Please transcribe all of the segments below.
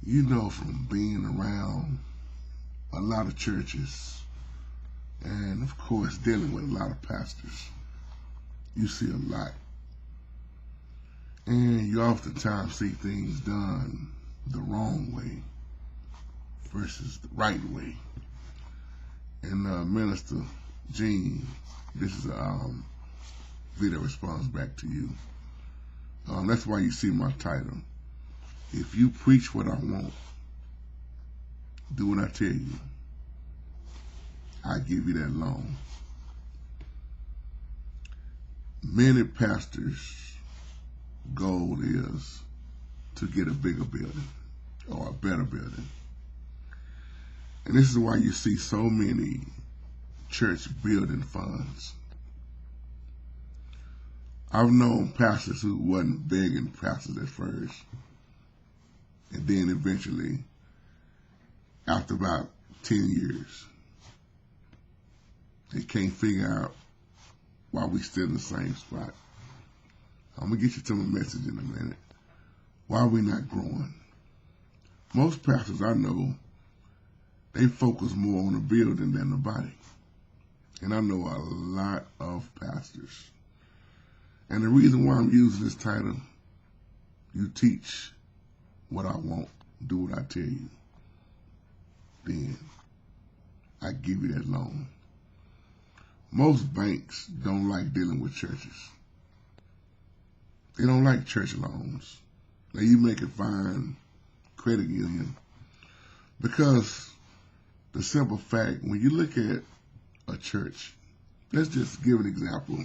You know, from being around a lot of churches and, of course, dealing with a lot of pastors, you see a lot. And you oftentimes see things done the wrong way versus the right way. And Minister Gene, this is a video response back to you. That's why you see my title. If you preach what I want, do what I tell you, I give you that loan. Many pastors' goal is to get a bigger building or a better building. And this is why you see so many church building funds. I've known pastors who wasn't begging pastors at first. And then eventually, after about 10 years, they can't figure out why we still in the same spot. I'm going to get you to my message in a minute. Why are we not growing? Most pastors I know, they focus more on the building than the body. And I know a lot of pastors. And the reason why I'm using this title, you teach what I want, do what I tell you, then I give you that loan. Most banks don't like dealing with churches. They don't like church loans. Now you make it fine credit union because the simple fact, when you look at a church, let's just give an example.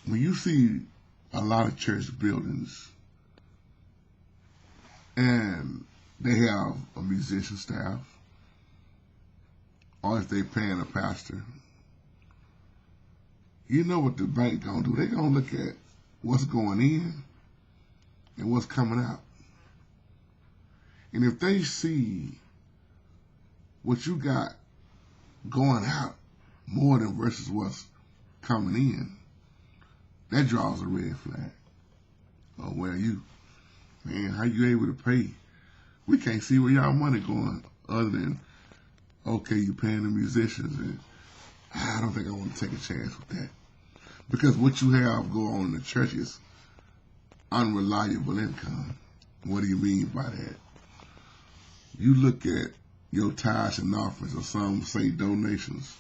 When you see a lot of church buildings and they have a musician staff, or if they paying a pastor, you know what the bank gonna do. They gonna look at what's going in and what's coming out. And if they see what you got going out more than versus what's coming in, that draws a red flag. Oh, well, man, how you able to pay? We can't see where y'all money going other than, okay, you paying the musicians, and I don't think I want to take a chance with that. Because what you have go on in the church is unreliable income. What do you mean by that? You look at your tithes and offerings, or some say donations.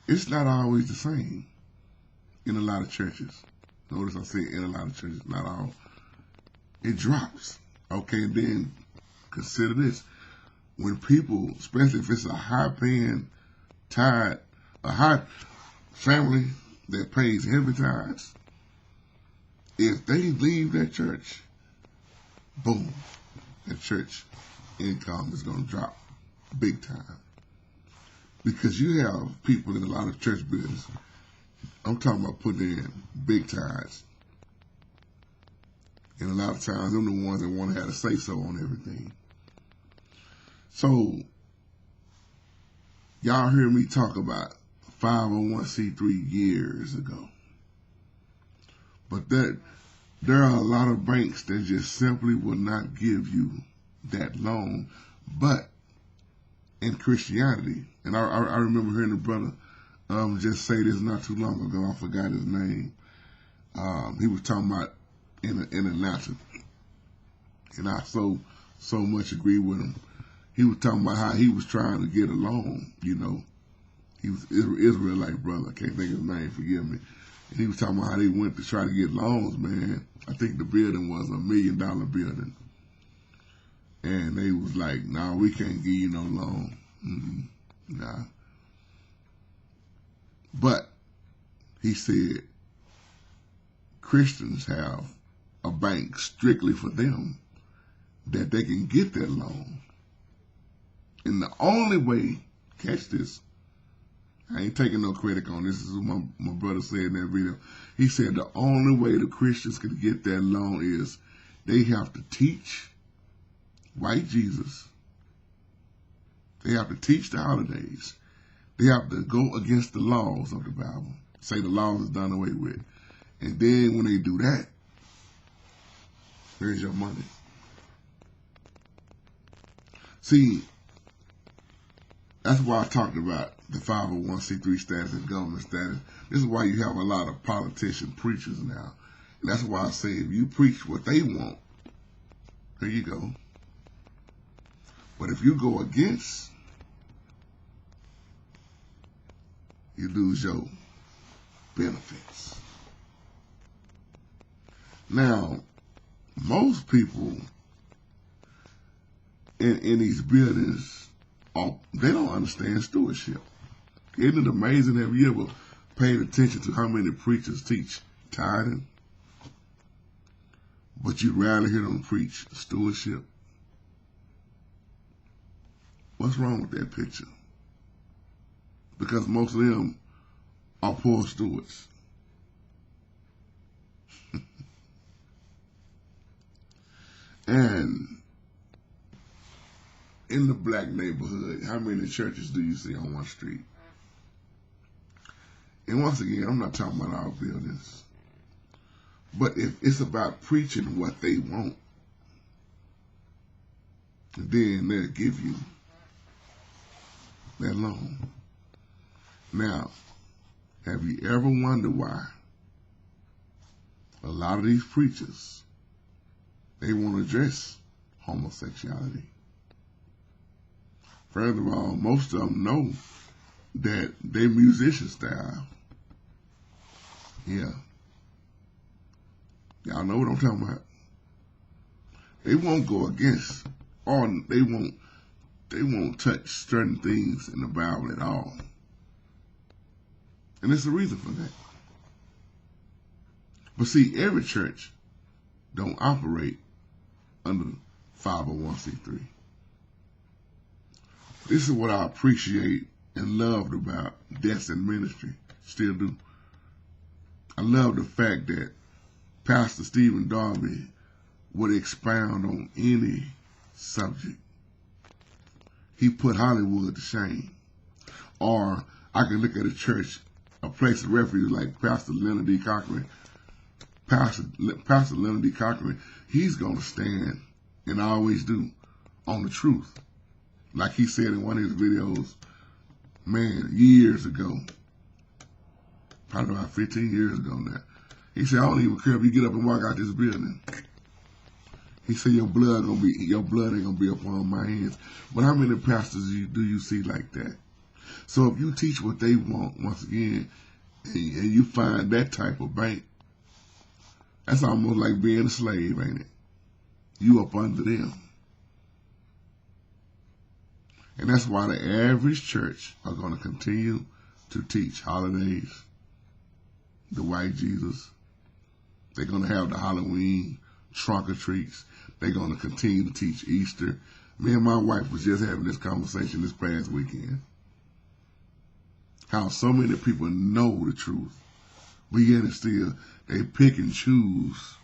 It's not always the same in a lot of churches. Notice I say in a lot of churches, not all. It drops. Okay, and then consider this. When people, especially if it's a high-paying tithe, a high family that pays heavy tithes, if they leave that church, boom, that church income is going to drop big time. Because you have people in a lot of church buildings, I'm talking about putting in big tithes. And a lot of times, they're the ones that want to have a say-so on everything. So, y'all heard me talk about 501c3 years ago. But there are a lot of banks that just simply will not give you that loan. But in Christianity, and I remember hearing a brother just say this not too long ago. I forgot his name. He was talking about in Atlanta, and I so much agree with him. He was talking about how he was trying to get a loan. You know, he was Israelite brother. I can't think of his name. Forgive me. And he was talking about how they went to try to get loans. Man, I think the building was $1 million building, and they was like, "Nah, we can't give you no loan." Nah. But he said Christians have a bank strictly for them that they can get that loan. And the only way, catch this, I ain't taking no credit on this. This is what my brother said in that video. He said the only way the Christians can get that loan is they have to teach white Jesus. They have to teach the holidays. They have to go against the laws of the Bible. Say the laws is done away with. And then when they do that, Here's your money. See, that's why I talked about the 501c3 status and government status. This is why you have a lot of politician preachers now. And that's why I say if you preach what they want, here you go. But if you go against, you lose your benefits. Now, most people in these buildings, they don't understand stewardship. Isn't it amazing? Have you ever paid attention to how many preachers teach tithing, but you rarely hear them preach stewardship? What's wrong with that picture? Because most of them are poor stewards. And in the black neighborhood, how many churches do you see on one street? And once again, I'm not talking about our buildings. But if it's about preaching what they want, then they'll give you that loan. Now, have you ever wondered why a lot of these preachers, they want to address homosexuality? First of all, most of them know that their musician style, yeah, y'all know what I'm talking about. They won't go against, or they won't touch certain things in the Bible at all. And there's a reason for that. But see, every church don't operate under 501c3. This is what I appreciate and loved about Destin Ministry. Still do. I love the fact that Pastor Stephen Darby would expound on any subject. He put Hollywood to shame. Or I can look at a church, a place of refuge like Pastor Leonard D. Cochran. Pastor Leonard D. Cochran, he's going to stand, and I always do, on the truth. Like he said in one of his videos, man, years ago, probably about 15 years ago now. He said, I don't even care if you get up and walk out this building. He said, your blood ain't gonna be upon my hands. But how many pastors do you see like that? So if you teach what they want, once again, and you find that type of bank, that's almost like being a slave, ain't it? You up under them. And that's why the average church are going to continue to teach holidays, the white Jesus. They're going to have the Halloween trunk or treats. They're going to continue to teach Easter. Me and my wife was just having this conversation this past weekend. How so many people know the truth, but yet still they pick and choose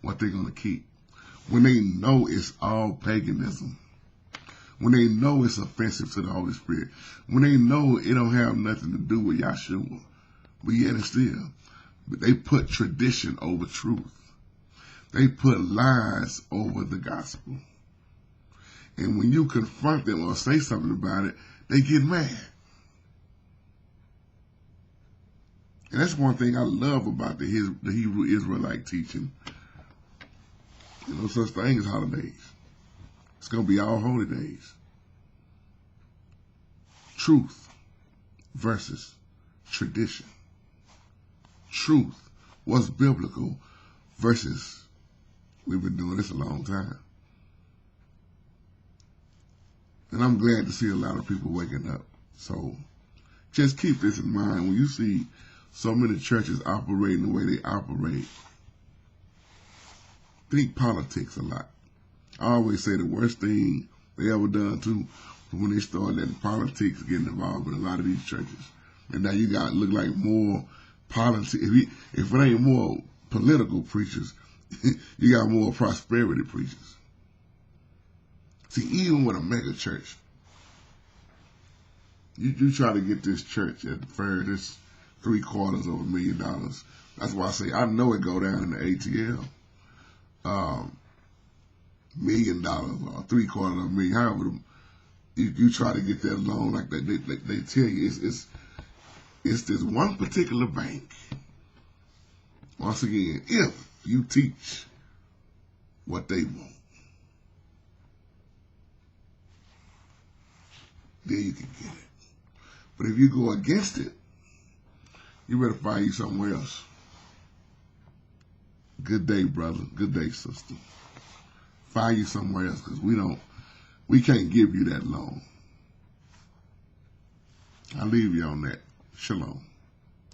what they're going to keep. When they know it's all paganism. When they know it's offensive to the Holy Spirit. When they know it don't have nothing to do with Yahshua. But yet and still, they put tradition over truth. They put lies over the gospel. And when you confront them or say something about it, they get mad. And that's one thing I love about the Hebrew Israelite teaching. You know, such thing as holidays. It's going to be all holy days. Truth versus tradition. Truth, what's biblical, versus we've been doing this a long time. And I'm glad to see a lot of people waking up. So just keep this in mind. When you see so many churches operating the way they operate, think politics a lot. I always say the worst thing they ever done too was when they started letting politics getting involved in a lot of these churches. And now you got to look like more politics. If it ain't more political preachers, you got more prosperity preachers. See, even with a mega church, you try to get this church at first, it's $750,000. That's why I say I know it go down in the ATL. $1 million or $750,000, however you try to get that loan, like they tell you, it's this one particular bank. Once again, if you teach what they want, then you can get it. But if you go against it, you better find you somewhere else. Good day, brother. Good day, sister. Find you somewhere else, because we can't give you that loan. I'll leave you on that. Shalom.